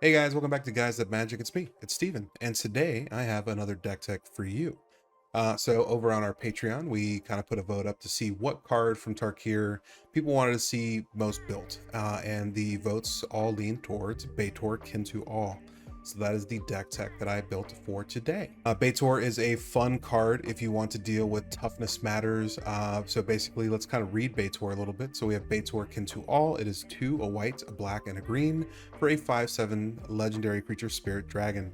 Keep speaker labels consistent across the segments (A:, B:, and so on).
A: Hey guys, welcome back to Guys That Magic. It's me, it's Steven, and today I have another deck tech for you. So over on our Patreon, we kind of put a vote up to see what card from Tarkir people wanted to see most built, and the votes all lean towards Betor Kin to All. So that is the deck tech that I built for today. Betor is a fun card if you want to deal with toughness matters. So basically, let's kind of read Betor a little bit. So we have Betor Kin to All. It is 2, a white, a black, and a green for a 5/7 legendary creature spirit dragon.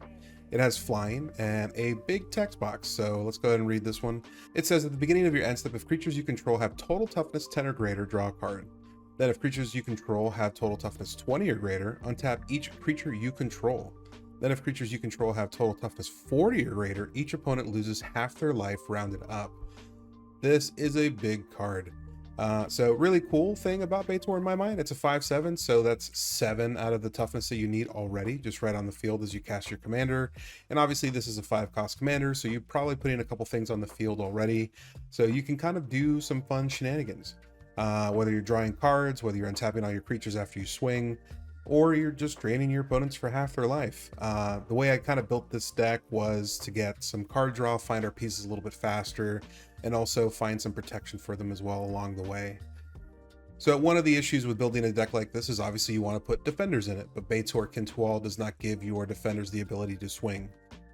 A: It has flying and a big text box, so let's go ahead and read this one. It says at the beginning of your end step, if creatures you control have total toughness 10 or greater, draw a card. Then if creatures you control have total toughness 20 or greater, untap each creature you control. Then if creatures you control have total toughness 40 or greater, each opponent loses half their life rounded up. This is a big card. So really cool thing about Betor in my mind, it's a 5/7, so that's 7 out of the toughness that you need already, just right on the field as you cast your commander. And obviously this is a 5-cost commander, so you're probably putting a couple things on the field already, so you can kind of do some fun shenanigans. Whether you're drawing cards, whether you're untapping all your creatures after you swing, or you're just draining your opponents for half their life. The way I kind of built this deck was to get some card draw, find our pieces a little bit faster, and also find some protection for them as well along the way. So one of the issues with building a deck like this is obviously you want to put defenders in it, but Betor Kin to All does not give your defenders the ability to swing.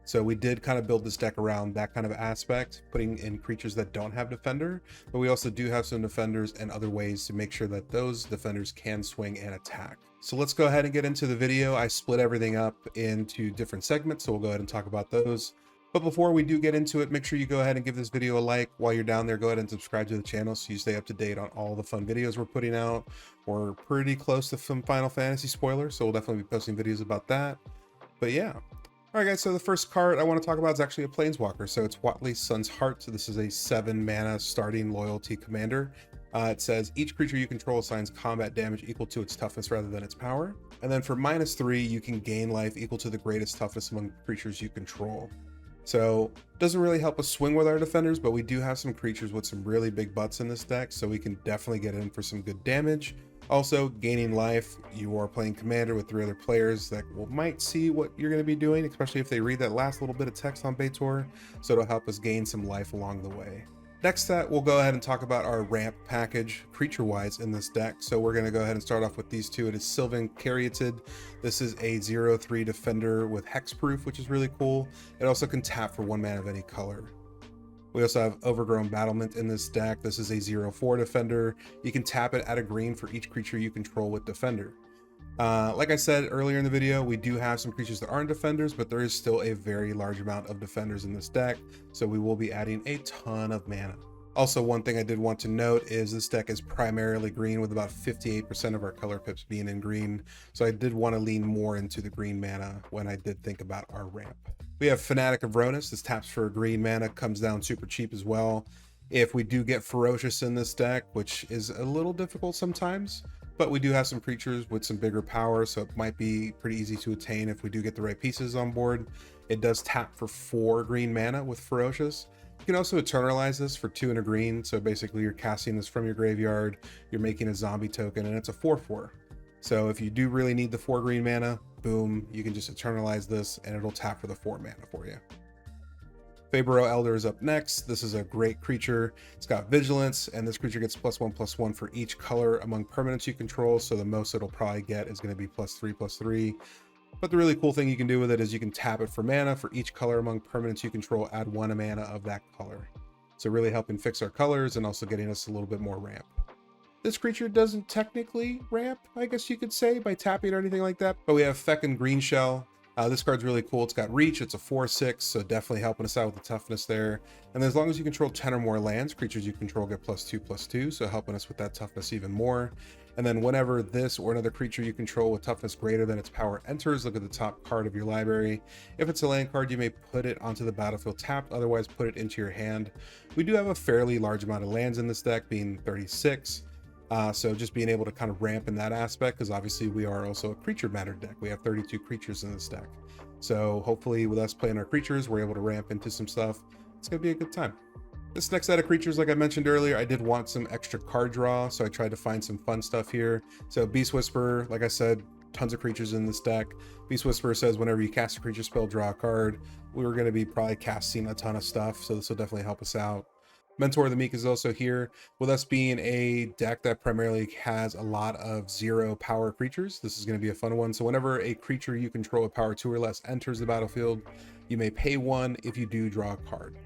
A: So we did kind of build this deck around that kind of aspect, putting in creatures that don't have defender, but we also do have some defenders and other ways to make sure that those defenders can swing and attack. So let's go ahead and get into the video. I split everything up into different segments, so we'll go ahead and talk about those. But before we do get into it, make sure you go ahead and give this video a like. While you're down there, go ahead and subscribe to the channel so you stay up to date on all the fun videos we're putting out. We're pretty close to some Final Fantasy spoilers, so we'll definitely be posting videos about that. But yeah. Alright guys, so the first card I want to talk about is actually a Planeswalker. So it's Watley's Sun's Heart. So this is a 7 mana starting loyalty commander. It says each creature you control assigns combat damage equal to its toughness rather than its power. And then for -3, you can gain life equal to the greatest toughness among creatures you control. So it doesn't really help us swing with our defenders, but we do have some creatures with some really big butts in this deck, so we can definitely get in for some good damage. Also, gaining life, you are playing commander with 3 other players that might see what you're going to be doing, especially if they read that last little bit of text on Betor, so it'll help us gain some life along the way. Next up, we'll go ahead and talk about our ramp package creature-wise in this deck. So we're going to go ahead and start off with these two. It is Sylvan Caryatid. This is a 0/3 defender with hexproof, which is really cool. It also can tap for 1 mana of any color. We also have Overgrown Battlement in this deck. This is a 0/4 defender. You can tap it at a green for each creature you control with defender. Like I said earlier in the video, we do have some creatures that aren't defenders, but there is still a very large amount of defenders in this deck, so we will be adding a ton of mana. Also, one thing I did want to note is this deck is primarily green, with about 58% of our color pips being in green, so I did want to lean more into the green mana when I did think about our ramp. We have Fanatic of Ronus. This taps for green mana, comes down super cheap as well. If we do get Ferocious in this deck, which is a little difficult sometimes, but we do have some creatures with some bigger power, so it might be pretty easy to attain if we do get the right pieces on board. It does tap for 4 green mana with Ferocious. You can also Eternalize this for 2 and a green, so basically you're casting this from your graveyard, you're making a zombie token, and it's a 4/4. So if you do really need the 4 green mana, boom, you can just Eternalize this and it'll tap for the 4 mana for you. Fabro Elder is up next. This is a great creature. It's got Vigilance, and this creature gets +1/+1 for each color among permanents you control, so the most it'll probably get is going to be +3/+3. But the really cool thing you can do with it is you can tap it for mana for each color among permanents you control, add 1 mana of that color. So really helping fix our colors and also getting us a little bit more ramp. This creature doesn't technically ramp, I guess you could say, by tapping or anything like that, but we have Feckin' Greenshell. This card's really cool. It's got reach, it's a 4/6, so definitely helping us out with the toughness there. And as long as you control 10 or more lands, creatures you control get +2/+2, so helping us with that toughness even more. And then whenever this or another creature you control with toughness greater than its power enters, look at the top card of your library. If it's a land card, you may put it onto the battlefield tapped, otherwise put it into your hand. We do have a fairly large amount of lands in this deck, being 36. So just being able to kind of ramp in that aspect, because obviously we are also a creature matter deck. We have 32 creatures in this deck. So hopefully with us playing our creatures, we're able to ramp into some stuff. It's going to be a good time. This next set of creatures, like I mentioned earlier, I did want some extra card draw, so I tried to find some fun stuff here. So Beast Whisperer, like I said, tons of creatures in this deck. Beast Whisperer says whenever you cast a creature spell, draw a card. We were going to be probably casting a ton of stuff, so this will definitely help us out. Mentor of the Meek is also here. With us being a deck that primarily has a lot of 0 power creatures, this is going to be a fun one. So whenever a creature you control with power 2 or less enters the battlefield, you may pay 1. If you do, draw a card.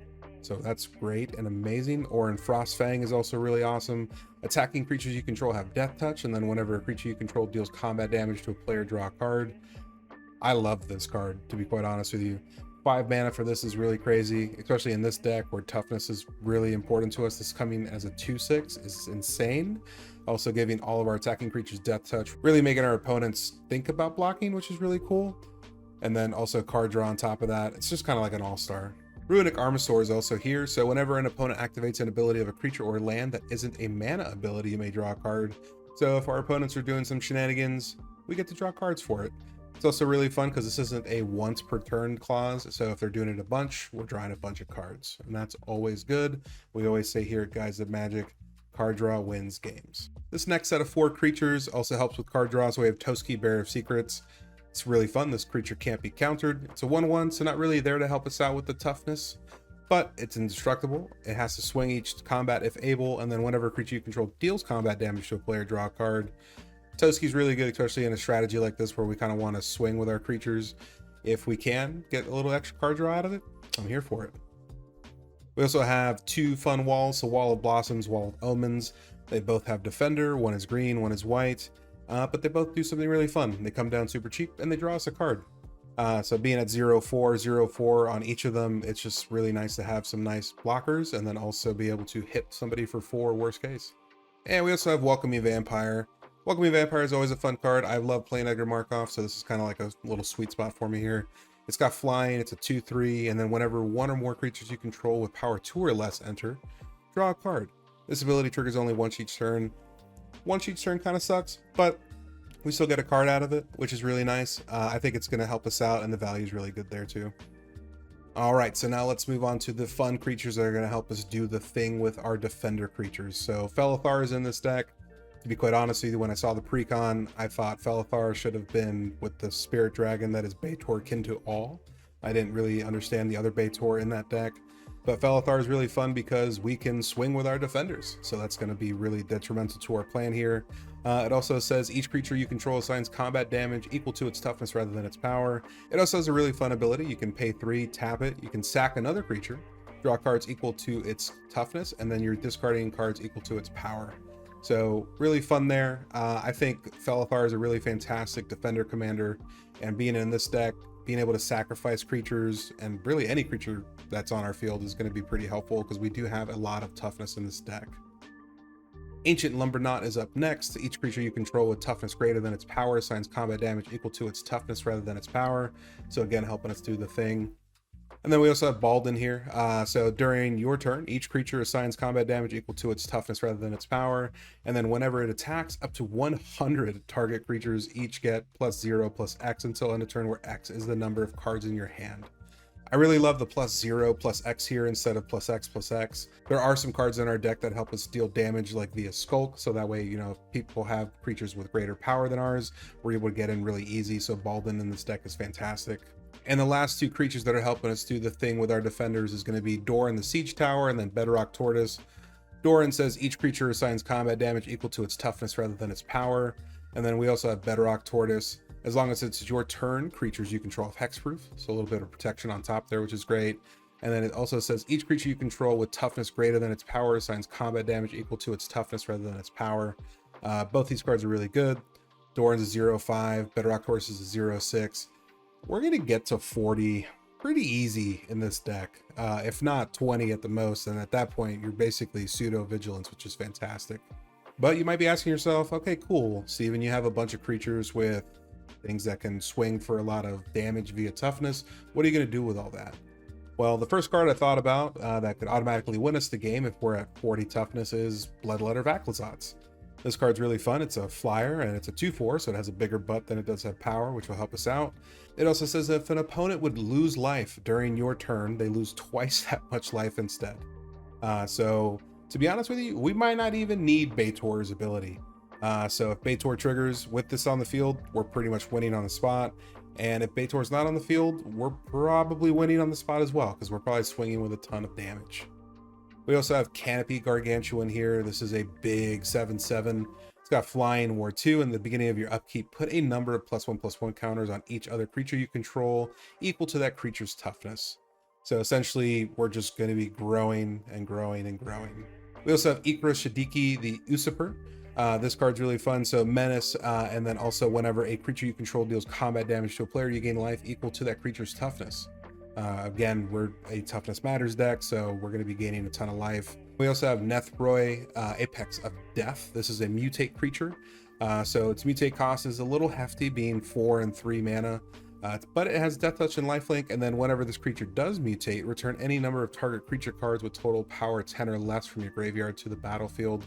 A: So that's great and amazing. Orin Frostfang is also really awesome. Attacking creatures you control have Death Touch, and then whenever a creature you control deals combat damage to a player, draw a card. I love this card, to be quite honest with you. 5 mana for this is really crazy, especially in this deck where toughness is really important to us. This coming as a 2/6 is insane. Also giving all of our attacking creatures Death Touch, really making our opponents think about blocking, which is really cool. And then also card draw on top of that. It's just kind of like an all-star. Runic Armasaur is also here, so whenever an opponent activates an ability of a creature or land that isn't a mana ability, you may draw a card. So if our opponents are doing some shenanigans, we get to draw cards for it. It's also really fun because this isn't a once per turn clause, so if they're doing it a bunch, we're drawing a bunch of cards, and that's always good. We always say here at Guys of Magic, card draw wins games. This next set of 4 creatures also helps with card draw, so we have Toski, Bearer of Secrets. It's really fun. This creature can't be countered. It's a 1/1, so not really there to help us out with the toughness, but it's indestructible. It has to swing each combat if able, and then whenever a creature you control deals combat damage to a player, draw a card. Toski's really good, especially in a strategy like this where we kind of want to swing with our creatures. If we can get a little extra card draw out of it, I'm here for it. We also have 2 fun walls, so Wall of Blossoms, Wall of Omens. They both have Defender. One is green, one is white, but they both do something really fun. They come down super cheap and they draw us a card. So being at 0/4, 0/4 on each of them, it's just really nice to have some nice blockers and then also be able to hit somebody for 4 worst case. And we also have Welcoming Vampire. Welcoming Vampire is always a fun card. I love playing Edgar Markov, so this is kind of like a little sweet spot for me here. It's got flying, it's a 2/3, and then whenever 1 or more creatures you control with power 2 or less enter, draw a card. This ability triggers only once each turn. Once each turn kind of sucks, but we still get a card out of it, which is really nice. I think it's going to help us out, and the value is really good there too. All right, so now let's move on to the fun creatures that are going to help us do the thing with our defender creatures. So Felithar is in this deck. To be quite honest with you, when I saw the precon, I thought Felithar should have been with the Spirit Dragon that is Betor kin to all. I didn't really understand the other Betor in that deck. But Felithar is really fun because we can swing with our defenders. So that's going to be really detrimental to our plan here. It also says each creature you control assigns combat damage equal to its toughness rather than its power. It also has a really fun ability. You can pay 3, tap it. You can sack another creature, draw cards equal to its toughness, and then you're discarding cards equal to its power. So really fun there. I think Felithar is a really fantastic defender commander, and being in this deck, being able to sacrifice creatures and really any creature that's on our field is going to be pretty helpful because we do have a lot of toughness in this deck. Ancient Lumberknot is up next. Each creature you control with toughness greater than its power assigns combat damage equal to its toughness rather than its power. So again, helping us do the thing. And then we also have Balden here. So during your turn, each creature assigns combat damage equal to its toughness rather than its power. And then whenever it attacks, up to 100 target creatures each get +0/+X until end of turn, where X is the number of cards in your hand. I really love the +0/+X here instead of +X/+X. There are some cards in our deck that help us deal damage like via Skulk. So that way, you know, if people have creatures with greater power than ours, we're able to get in really easy. So Balden in this deck is fantastic. And the last 2 creatures that are helping us do the thing with our defenders is going to be Doran the Siege Tower and then Bedrock Tortoise. Doran says each creature assigns combat damage equal to its toughness rather than its power. And then we also have Bedrock Tortoise. As long as it's your turn, creatures you control have hexproof. So a little bit of protection on top there, which is great. And then it also says each creature you control with toughness greater than its power assigns combat damage equal to its toughness rather than its power. Both these cards are really good. Doran's a 0/5, Bedrock Tortoise is a 0/6. We're going to get to 40 pretty easy in this deck, if not 20 at the most. And at that point, you're basically pseudo vigilance, which is fantastic. But you might be asking yourself, okay, cool, Steven, you have a bunch of creatures with things that can swing for a lot of damage via toughness. What are you going to do with all that? Well, the first card I thought about that could automatically win us the game if we're at 40 toughness is Bloodletter Vaclazats. This card's really fun. It's a flyer and it's a 2/4, so it has a bigger butt than it does have power, which will help us out. It also says if an opponent would lose life during your turn, they lose twice that much life instead. So to be honest with you, we might not even need Betor's ability. So if Betor triggers with this on the field, we're pretty much winning on the spot. And if Betor's not on the field, we're probably winning on the spot as well, because we're probably swinging with a ton of damage. We also have Canopy Gargantuan here. This is a big 7/7. It's got Flying War 2. In the beginning of your upkeep, put a number of +1/+1 counters on each other creature you control equal to that creature's toughness. So essentially, we're just going to be growing and growing and growing. We also have Ikra Shadiki, the Usurper. This card's really fun. So Menace, and then also whenever a creature you control deals combat damage to a player, you gain life equal to that creature's toughness. Again, we're a Toughness Matters deck, so we're going to be gaining a ton of life. We also have Nethroi, Apex of Death. This is a mutate creature. So its mutate cost is a little hefty, being 4 and 3 mana. But it has Death Touch and Lifelink, and then whenever this creature does mutate, return any number of target creature cards with total power 10 or less from your graveyard to the battlefield.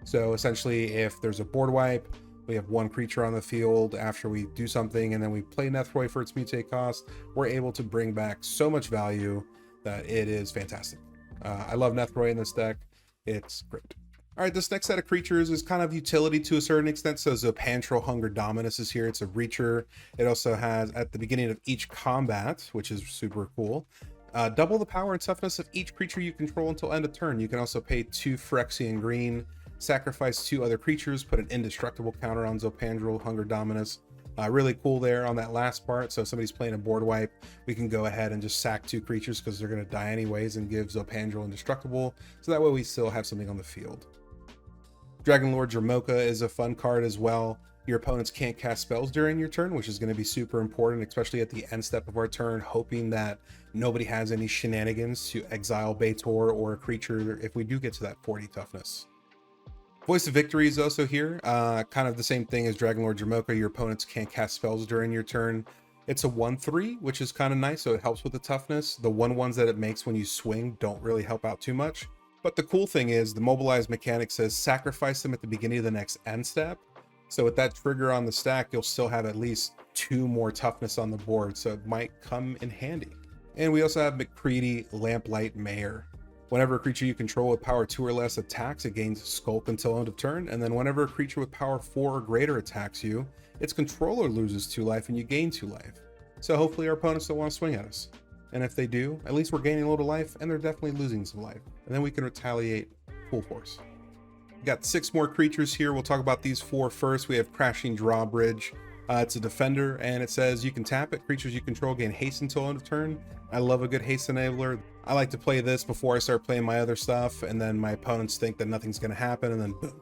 A: So essentially, if there's a board wipe, we have one creature on the field after we do something, and then we play Nethroi for its mutate cost, we're able to bring back so much value that it is fantastic. I love Nethroi in this deck. It's great. All right, this next set of creatures is kind of utility to a certain extent. So Zopantro Hunger Dominus is here. It's a reacher. It also has, at the beginning of each combat, which is super cool, double the power and toughness of each creature you control until end of turn. You can also pay 2 Phyrexian green, sacrifice 2 other creatures, put an indestructible counter on Zopantro Hunger Dominus. Really cool there on that last part. So if somebody's playing a board wipe, we can go ahead and just sack 2 creatures because they're going to die anyways, and give Zopantro indestructible. So that way we still have something on the field. Dragonlord Dromoka is a fun card as well. Your opponents can't cast spells during your turn, which is going to be super important, especially at the end step of our turn, hoping that nobody has any shenanigans to exile Betor or a creature if we do get to that 40 toughness. Voice of Victory is also here. Kind of the same thing as Dragonlord Dromoka. Your opponents can't cast spells during your turn. It's a 1/3, which is kind of nice, so it helps with the toughness. The 1/1s that it makes when you swing don't really help out too much. But the cool thing is the mobilize mechanic says sacrifice them at the beginning of the next end step. So with that trigger on the stack, you'll still have at least 2 more toughness on the board, so it might come in handy. And we also have McCready Lamplight Mayor. Whenever a creature you control with power 2 or less attacks, it gains Skulk until end of turn, and then whenever a creature with power 4 or greater attacks you, its controller loses 2 life and you gain 2 life. So hopefully our opponents don't want to swing at us. And if they do, at least we're gaining a little life, and they're definitely losing some life. And then we can retaliate full force. We got 6 more creatures here. We'll talk about these 4 first. We have Crashing Drawbridge. It's a defender, and it says you can tap it. Creatures you control gain haste until end of turn. I love a good haste enabler. I like to play this before I start playing my other stuff, and then my opponents think that nothing's going to happen, and then boom,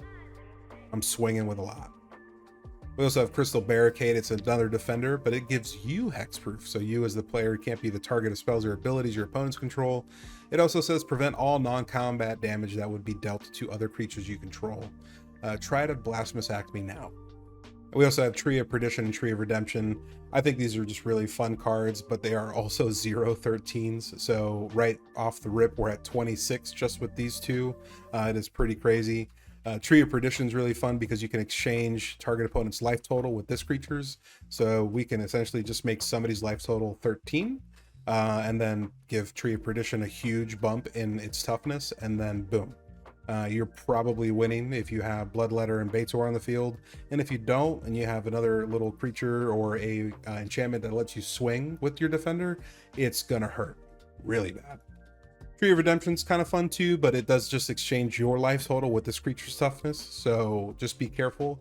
A: I'm swinging with a lot. We also have Crystal Barricade. It's another defender, but it gives you hexproof, so you as the player can't be the target of spells or abilities your opponents control. It also says prevent all non-combat damage that would be dealt to other creatures you control. Try to Blasphemous Act me now. We also have Tree of Perdition and Tree of Redemption. I think these are just really fun cards, but they are also 0/13s. So right off the rip, we're at 26 just with these 2. It is pretty crazy. Tree of Perdition is really fun because you can exchange target opponent's life total with this creature's. So we can essentially just make somebody's life total 13, and then give Tree of Perdition a huge bump in its toughness, and then boom. You're probably winning if you have Bloodletter and Betor on the field. And if you don't, and you have another little creature or a enchantment that lets you swing with your defender, it's gonna hurt really bad. Tree of Redemption's kind of fun too, but it does just exchange your life total with this creature's toughness, so just be careful.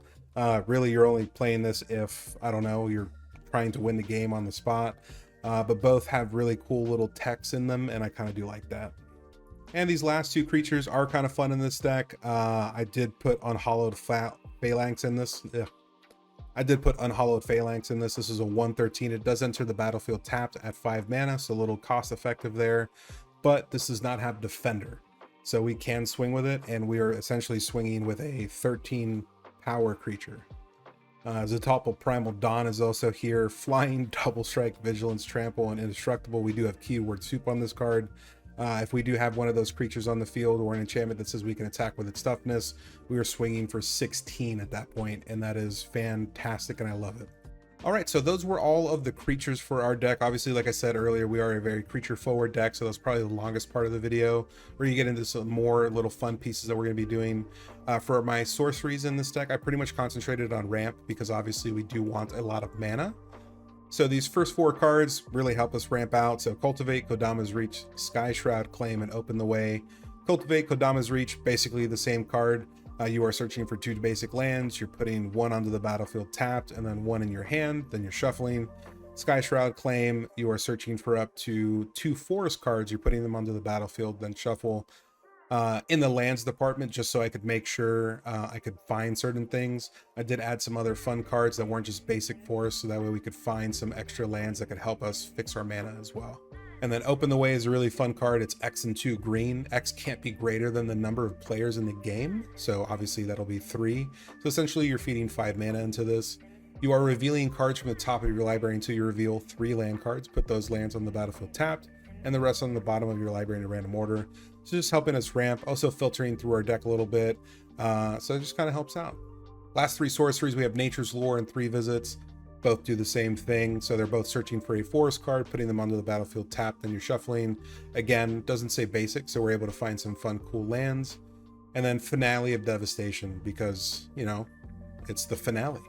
A: Really, you're only playing this if, I don't know, you're trying to win the game on the spot. But both have really cool little techs in them, and I kind of do like that. And these last 2 creatures are kind of fun in this deck. I did put Unhallowed Phalanx in this. This is a 1/13. It does enter the battlefield tapped at 5 mana, so a little cost effective there. But this does not have Defender, so we can swing with it, and we are essentially swinging with a 13 power creature. Zetopal Primal Dawn is also here. Flying, Double Strike, Vigilance, Trample, and Indestructible. We do have Keyword Soup on this card. If we do have one of those creatures on the field or an enchantment that says we can attack with its toughness, we are swinging for 16 at that point, and that is fantastic, and I love it. All right, so those were all of the creatures for our deck. Obviously, like I said earlier, we are a very creature forward deck, so that's probably the longest part of the video, where you get into some more little fun pieces that we're going to be doing. For my sorceries in this deck, I pretty much concentrated on ramp because obviously we do want a lot of mana. So these first 4 cards really help us ramp out. So Cultivate, Kodama's Reach, Sky Shroud, Claim, and Open the Way. Cultivate, Kodama's Reach, basically the same card. You are searching for 2 basic lands, you're putting 1 onto the battlefield tapped, and then 1 in your hand, then you're shuffling. Sky Shroud, Claim, you are searching for up to 2 forest cards, you're putting them onto the battlefield, then shuffle. In the lands department, just so I could make sure I could find certain things, I did add some other fun cards that weren't just basic forests, so that way we could find some extra lands that could help us fix our mana as well. And then Open the Way is a really fun card. It's X and 2 green. X can't be greater than the number of players in the game, so obviously that'll be 3. So essentially you're feeding 5 mana into this. You are revealing cards from the top of your library until you reveal 3 land cards. Put those lands on the battlefield tapped, and the rest on the bottom of your library in a random order. So just helping us ramp, also filtering through our deck a little bit. So it just kind of helps out. Last 3 sorceries, we have Nature's Lore and 3 Visits. Both do the same thing. So they're both searching for a forest card, putting them onto the battlefield tapped, then you're shuffling. Again, doesn't say basic, so we're able to find some fun, cool lands. And then Finale of Devastation, because, you know, it's the finale.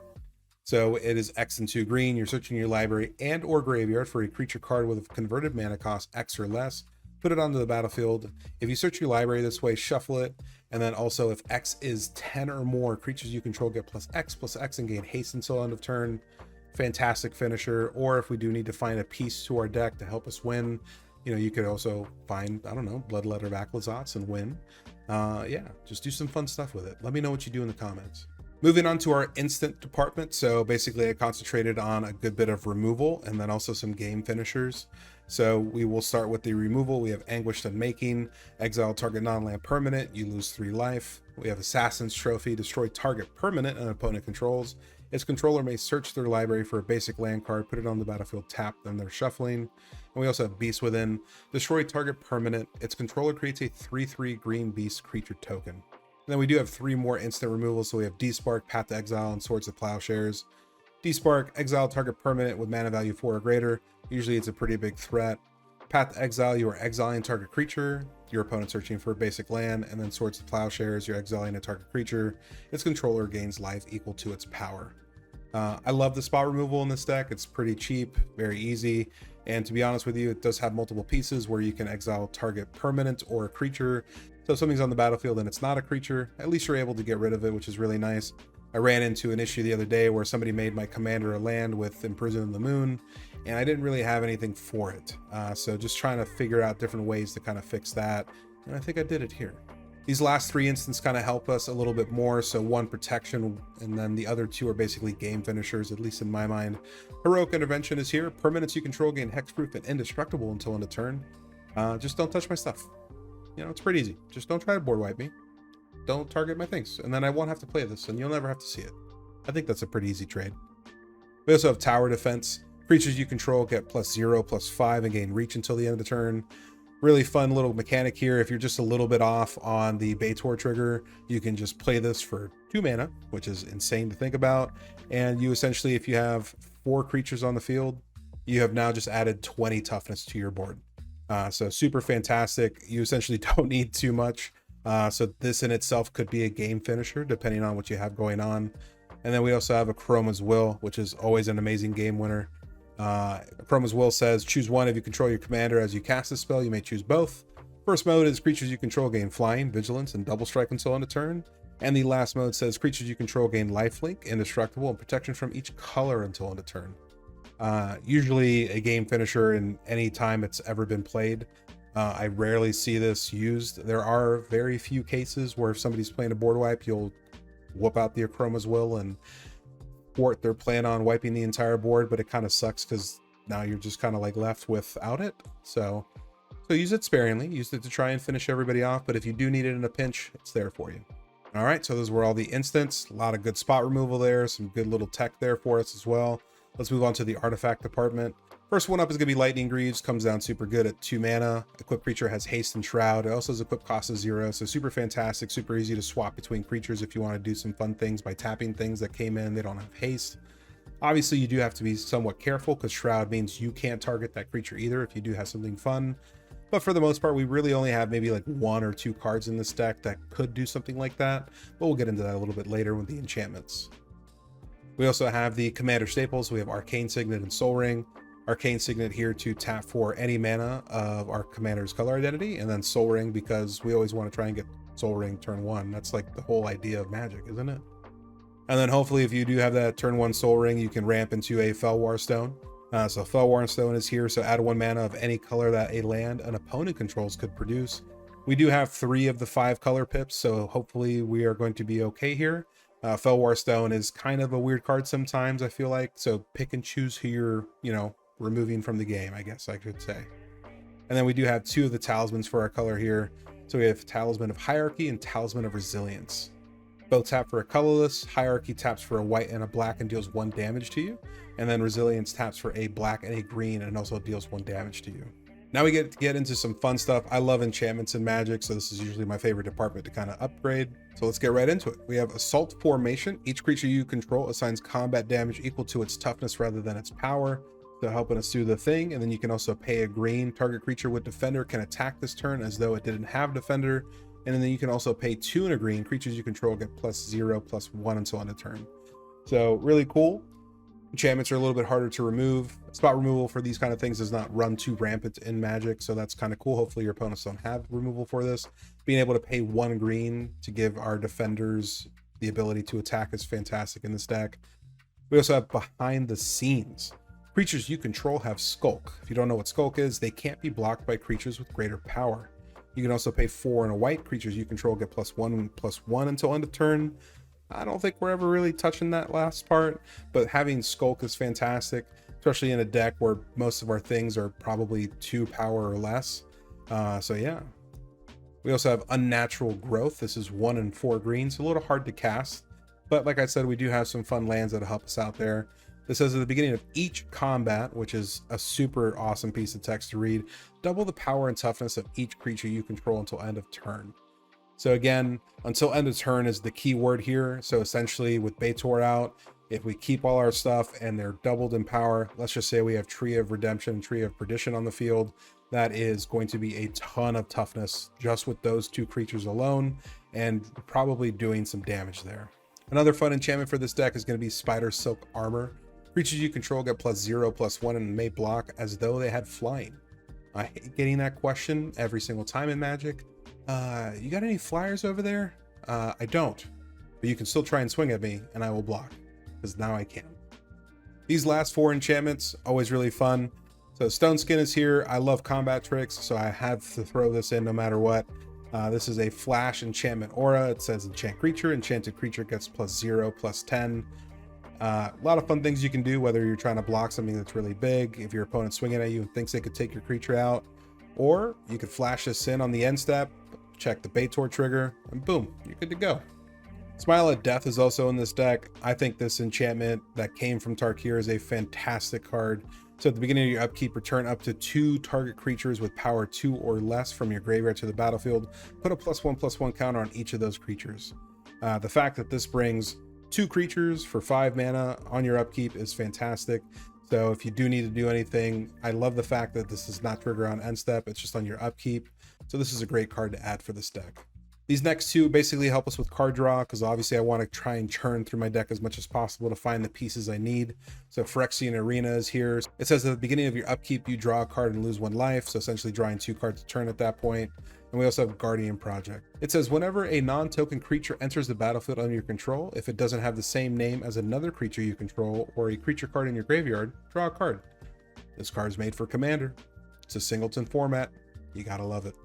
A: So it is X and 2 green. You're searching your library and or graveyard for a creature card with a converted mana cost X or less. Put it onto the battlefield. If you search your library this way, shuffle it. And then also if X is 10 or more, creatures you control get +X and gain haste until end of turn. Fantastic finisher. Or if we do need to find a piece to our deck to help us win, you know, you could also find, I don't know, Bloodletter of Aclazotz and win. Yeah, just do some fun stuff with it. Let me know what you do in the comments. Moving on to our instant department. So basically I concentrated on a good bit of removal and then also some game finishers. So we will start with the removal. We have Anguished Unmaking, exile target non-land permanent, you lose 3 life. We have Assassin's Trophy, destroy target permanent an opponent controls. Its controller may search their library for a basic land card, put it on the battlefield tapped, then they're shuffling. And we also have Beast Within, destroy target permanent. Its controller creates a 3/3 green beast creature token. And then we do have 3 more instant removals. So we have Despark, Path to Exile, and Swords of Plowshares. Despark, exile target permanent with mana value 4 or greater. Usually it's a pretty big threat. Path to Exile, you are exiling target creature. Your opponent searching for a basic land. And then Swords of Plowshares, you're exiling a target creature. Its controller gains life equal to its power. I love the spot removal in this deck. It's pretty cheap, very easy. And to be honest with you, it does have multiple pieces where you can exile target permanent or a creature. So if something's on the battlefield and it's not a creature, at least you're able to get rid of it, which is really nice. I ran into an issue the other day where somebody made my commander a land with Imprison in the Moon, and I didn't really have anything for it. So just trying to figure out different ways to kind of fix that. And I think I did it here. These last 3 instants kind of help us a little bit more. So 1 protection, and then the other 2 are basically game finishers, at least in my mind. Heroic Intervention is here. Permanents you control gain hexproof and indestructible until end of turn. Just don't touch my stuff. You know, it's pretty easy. Just don't try to board wipe me. Don't target my things. And then I won't have to play this, and you'll never have to see it. I think that's a pretty easy trade. We also have Tower Defense. Creatures you control get +0/+5 and gain reach until the end of the turn. Really fun little mechanic here. If you're just a little bit off on the Betor trigger, you can just play this for 2 mana, which is insane to think about. And you essentially, if you have 4 creatures on the field, you have now just added 20 toughness to your board. So super fantastic. You essentially don't need too much. So this in itself could be a game finisher depending on what you have going on. And then we also have a Chroma's Will, which is always an amazing game winner. Chroma's Will says choose 1 if you control your commander as you cast a spell. You may choose both. First mode is creatures you control gain flying, vigilance, and double strike until end of turn. And the last mode says creatures you control gain lifelink, indestructible, and protection from each color until end of turn. Usually a game finisher in any time it's ever been played. I rarely see this used. There are very few cases where if somebody's playing a board wipe, you'll whoop out the Chroma's Will and thwart their plan on wiping the entire board, but it kind of sucks because now you're just kind of like left without it. So use it sparingly. Use it to try and finish everybody off, but if you do need it in a pinch, it's there for you. All right, so those were all the instants. A lot of good spot removal there, some good little tech there for us as well. Let's move on to the artifact department. First one up is going to be Lightning Greaves. Comes down super good at 2 mana. Equipped creature has haste and shroud. It also has equipped cost of 0, so super fantastic, super easy to swap between creatures if you want to do some fun things by tapping things that came in. They don't have haste. Obviously, you do have to be somewhat careful because Shroud means you can't target that creature either if you do have something fun. But for the most part, we really only have maybe like 1 or 2 cards in this deck that could do something like that. But we'll get into that a little bit later with the enchantments. We also have the commander staples. We have Arcane Signet and Soul Ring. Arcane Signet here to tap for any mana of our commander's color identity, and then Soul Ring because we always want to try and get Soul Ring turn 1. That's like the whole idea of Magic, isn't it? And then hopefully if you do have that turn 1 Soul Ring, you can ramp into a Felwar Stone. So Felwar Stone is here, so add 1 mana of any color that a land an opponent controls could produce. We do have 3 of the 5 color pips, so hopefully we are going to be okay here. Felwar Stone is kind of a weird card sometimes, I feel like, so pick and choose who you're, removing from the game, I guess I could say. And then we do have 2 of the talismans for our color here. So we have Talisman of Hierarchy and Talisman of Resilience. Both tap for a colorless. Hierarchy taps for a white and a black and deals 1 damage to you. And then Resilience taps for a black and a green and also deals 1 damage to you. Now we get to get into some fun stuff. I love enchantments in Magic, so this is usually my favorite department to kind of upgrade. So let's get right into it. We have Assault Formation. Each creature you control assigns combat damage equal to its toughness rather than its power, so helping us do the thing. And then you can also pay a green. Target creature with Defender can attack this turn as though it didn't have Defender. And then you can also pay 2 and a green. Creatures you control get +0/+1 until end of turn. So really cool. Enchantments are a little bit harder to remove. Spot removal for these kind of things does not run too rampant in Magic, so that's kind of cool. Hopefully your opponents don't have removal for this. Being able to pay 1 green to give our defenders the ability to attack is fantastic in this deck. We also have Behind the Scenes. Creatures you control have Skulk. If you don't know what Skulk is, they can't be blocked by creatures with greater power. You can also pay 4 and a white. Creatures you control get +1/+1 until end of turn. I don't think we're ever really touching that last part, but having Skulk is fantastic, especially in a deck where most of our things are probably 2 power or less. So yeah. We also have Unnatural Growth. This is 1 and 4 green, so a little hard to cast. But like I said, we do have some fun lands that'll help us out there. This says at the beginning of each combat, which is a super awesome piece of text to read, double the power and toughness of each creature you control until end of turn. So again, until end of turn is the key word here. So essentially with Betor out, if we keep all our stuff and they're doubled in power, let's just say we have Tree of Redemption, Tree of Perdition on the field, that is going to be a ton of toughness just with those 2 creatures alone, and probably doing some damage there. Another fun enchantment for this deck is going to be Spider Silk Armor. Creatures you control get +0/+1 and may block as though they had flying. I hate getting that question every single time in Magic. You got any flyers over there? I don't, but you can still try and swing at me and I will block, because now I can. These last 4 enchantments, always really fun. So Stone Skin is here. I love combat tricks, so I had to throw this in no matter what. This is a flash enchantment aura. It says enchant creature. Enchanted creature gets +0/+10. A lot of fun things you can do, whether you're trying to block something that's really big, if your opponent's swinging at you and thinks they could take your creature out, or you could flash this in on the end step, check the Betor trigger, and boom, you're good to go. Smile at Death is also in this deck. I think this enchantment that came from Tarkir is a fantastic card. So at the beginning of your upkeep, return up to 2 target creatures with power 2 or less from your graveyard to the battlefield. Put a +1/+1 counter on each of those creatures. The fact that this brings 2 creatures for 5 mana on your upkeep is fantastic. So if you do need to do anything, I love the fact that this does not trigger on end step, it's just on your upkeep. So this is a great card to add for this deck. These next 2 basically help us with card draw, because obviously I want to try and churn through my deck as much as possible to find the pieces I need. So Phyrexian Arena is here. It says at the beginning of your upkeep, you draw a card and lose 1 life. So essentially drawing 2 cards a turn at that point. And we also have Guardian Project. It says whenever a non-token creature enters the battlefield under your control, if it doesn't have the same name as another creature you control or a creature card in your graveyard, draw a card. This card is made for Commander. It's a singleton format. You gotta love it.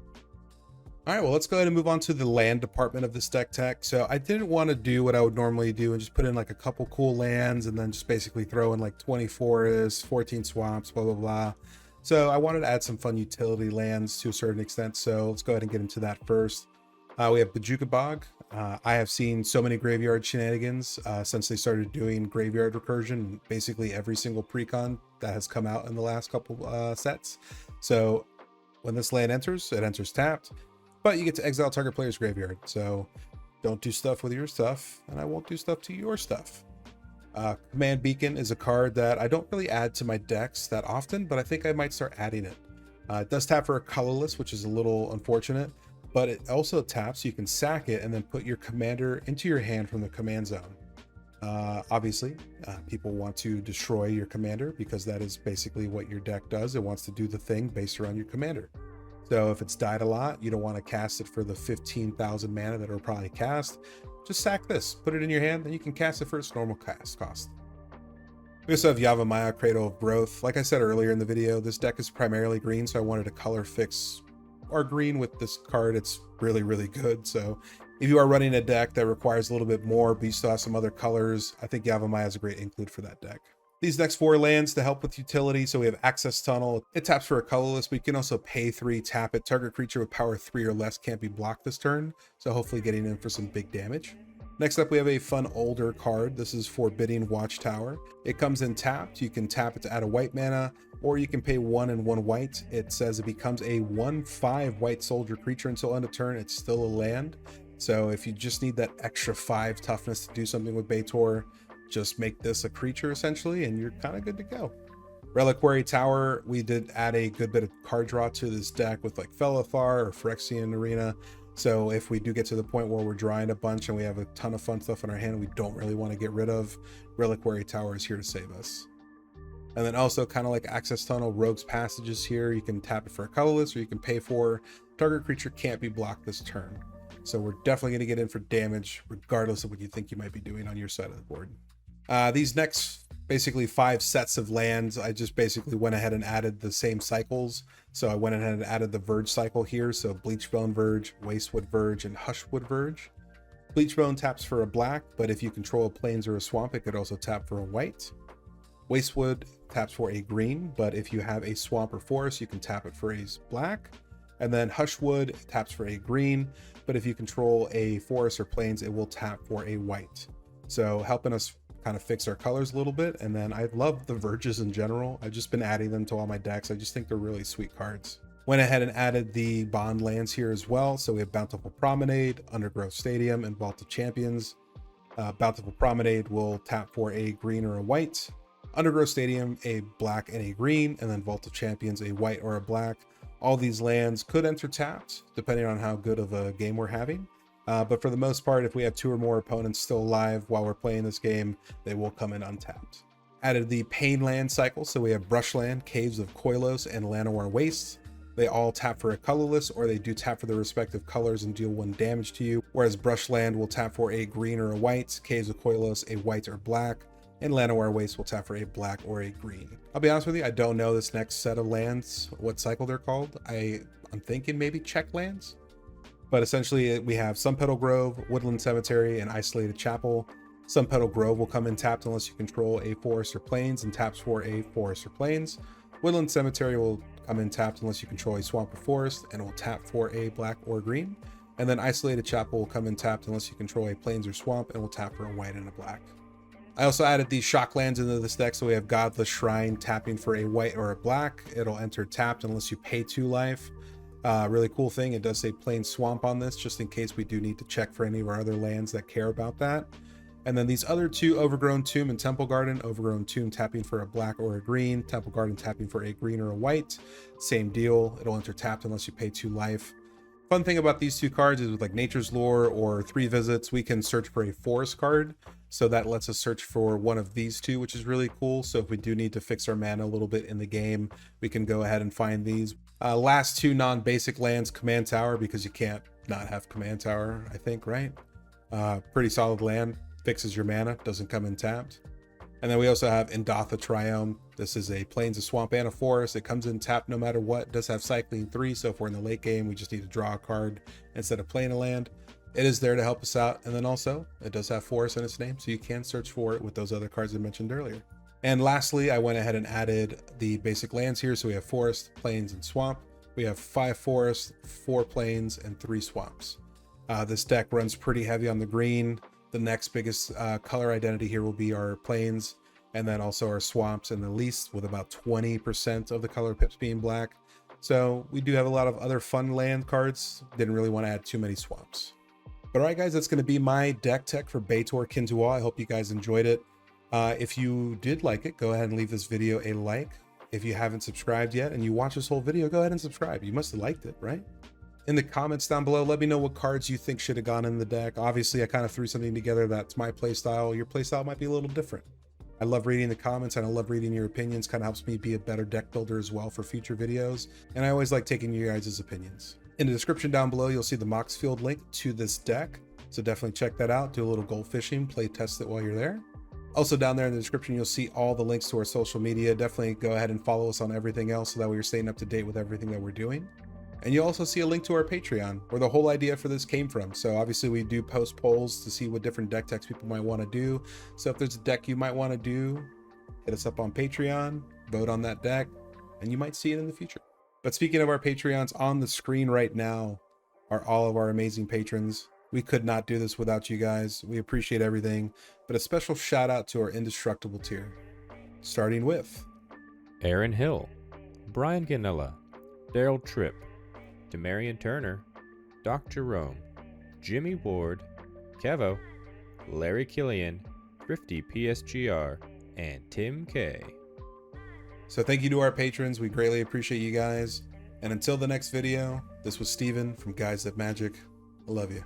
A: All right, well, let's go ahead and move on to the land department of this deck tech. So I didn't want to do what I would normally do and just put in like a couple cool lands and then just basically throw in like 20 forests, 14 swamps, blah, blah, blah. So I wanted to add some fun utility lands to a certain extent. So let's go ahead and get into that first. We have Bojuka Bog. I have seen so many graveyard shenanigans since they started doing graveyard recursion, basically every single precon that has come out in the last couple sets. So when this land enters, it enters tapped, but you get to exile target player's graveyard. So don't do stuff with your stuff, and I won't do stuff to your stuff. Command Beacon is a card that I don't really add to my decks that often, but I think I might start adding it. It does tap for a colorless, which is a little unfortunate, but it also taps so you can sack it and then put your commander into your hand from the command zone. Obviously, people want to destroy your commander because that is basically what your deck does. It wants to do the thing based around your commander. So if it's died a lot, you don't want to cast it for the 15,000 mana that it'll probably cast. Just sack this, put it in your hand, and you can cast it for its normal cast cost. We also have Yavimaya, Cradle of Growth. Like I said earlier in the video, this deck is primarily green, so I wanted to color fix our green with this card. It's really, really good. So if you are running a deck that requires a little bit more, but you still have some other colors, I think Yavimaya is a great include for that deck. These next 4 lands to help with utility. So we have Access Tunnel. It taps for a colorless, but you can also pay 3, tap it. Target creature with power 3 or less can't be blocked this turn. So hopefully getting in for some big damage. Next up, we have a fun older card. This is Forbidding Watchtower. It comes in tapped. You can tap it to add a white mana, or you can pay 1 and 1 white. It says it becomes a 1/5 white soldier creature until end of turn. It's still a land. So if you just need that extra 5 toughness to do something with Betor, just make this a creature essentially, and you're kind of good to go. Reliquary Tower, we did add a good bit of card draw to this deck with like Felithar or Phyrexian Arena. So if we do get to the point where we're drawing a bunch and we have a ton of fun stuff in our hand we don't really want to get rid of, Reliquary Tower is here to save us. And then also kind of like Access Tunnel, Rogue's Passage is here. You can tap it for a colorless, or you can pay for target creature can't be blocked this turn. So we're definitely going to get in for damage regardless of what you think you might be doing on your side of the board. These next basically 5 sets of lands, I just basically went ahead and added the same cycles. So I went ahead and added the Verge cycle here. So Bleachbone Verge, Wastewood Verge, and Hushwood Verge. Bleachbone taps for a black, but if you control a plains or a swamp, it could also tap for a white. Wastewood taps for a green, but if you have a swamp or forest, you can tap it for a black. And then Hushwood taps for a green, but if you control a forest or plains, it will tap for a white. So helping us kind of fix our colors a little bit. And then I love the Verges in general. I've just been adding them to all my decks. I just think they're really sweet cards. Went ahead and added the bond lands here as well. So we have Bountiful Promenade, Undergrowth Stadium, and Vault of Champions. Bountiful Promenade will tap for a green or a white. Undergrowth Stadium, a black and a green, and then Vault of Champions, a white or a black. All these lands could enter tapped, depending on how good of a game we're having. But for the most part, if we have 2 or more opponents still alive while we're playing this game, they will come in untapped. Added the Pain land cycle, so we have Brushland, Caves of Koilos, and Llanowar Wastes. They all tap for a colorless, or they do tap for their respective colors and deal 1 damage to you, whereas Brushland will tap for a green or a white, Caves of Koilos a white or black, and Llanowar Wastes will tap for a black or a green. I'll be honest with you, I don't know this next set of lands, what cycle they're called. I'm thinking maybe check lands. But essentially we have Sunpetal Grove, Woodland Cemetery, and Isolated Chapel. Sunpetal Grove will come in tapped unless you control a forest or plains, and taps for a forest or plains. Woodland Cemetery will come in tapped unless you control a swamp or forest, and will tap for a black or green. And then Isolated Chapel will come in tapped unless you control a plains or swamp, and will tap for a white and a black. I also added these shock lands into this deck, so we have Godless Shrine tapping for a white or a black. It'll enter tapped unless you pay 2 life. Really cool thing, it does say Plain Swamp on this, just in case we do need to check for any of our other lands that care about that. And then these other 2, Overgrown Tomb and Temple Garden. Overgrown Tomb tapping for a black or a green. Temple Garden tapping for a green or a white. Same deal, it'll enter tapped unless you pay 2 life. Fun thing about these 2 cards is with like Nature's Lore or 3 Visits, we can search for a forest card. So that lets us search for one of these 2, which is really cool. So if we do need to fix our mana a little bit in the game, we can go ahead and find these. Last 2 non-basic lands, Command Tower, because you can't not have Command Tower, I think, right? Pretty solid land, fixes your mana, doesn't come in tapped. And then we also have Indatha Triome. This is a plains, a swamp, and a forest. It comes in tapped no matter what. It does have cycling 3, so if we're in the late game, we just need to draw a card instead of playing a land. It is there to help us out, and then also it does have forest in its name, so you can search for it with those other cards I mentioned earlier. And lastly, I went ahead and added the basic lands here. So we have forest, plains, and swamp. We have 5 forests, 4 plains, and 3 swamps. This deck runs pretty heavy on the green. The next biggest color identity here will be our plains, and then also our swamps in the least, with about 20% of the color pips being black. So we do have a lot of other fun land cards. Didn't really want to add too many swamps. But all right, guys, that's going to be my deck tech for Betor Kintual. I hope you guys enjoyed it. If you did like it, go ahead and leave this video a like. If you haven't subscribed yet and you watch this whole video, go ahead and subscribe. You must have liked it, right? In the comments down below, let me know what cards you think should have gone in the deck. Obviously, I kind of threw something together that's my playstyle. Your playstyle might be a little different. I love reading the comments and I love reading your opinions. Kind of helps me be a better deck builder as well for future videos. And I always like taking you guys' opinions. In the description down below, you'll see the Moxfield link to this deck. So definitely check that out. Do a little gold fishing, play test it while you're there. Also down there in the description, you'll see all the links to our social media. Definitely go ahead and follow us on everything else so that way you're staying up to date with everything that we're doing. And you'll also see a link to our Patreon, where the whole idea for this came from. So obviously we do post polls to see what different deck techs people might want to do. So if there's a deck you might want to do, hit us up on Patreon, vote on that deck, and you might see it in the future. But speaking of our Patreons, on the screen right now are all of our amazing patrons. We could not do this without you guys. We appreciate everything, but a special shout out to our indestructible tier, starting with
B: Aaron Hill, Brian Ganella, Daryl Tripp, Demarion Turner, Dr. Rome, Jimmy Ward, Kevo, Larry Killian, Thrifty PSGR, and Tim K.
A: So thank you to our patrons. We greatly appreciate you guys. And until the next video, this was Steven from Guys That Magic. I love you.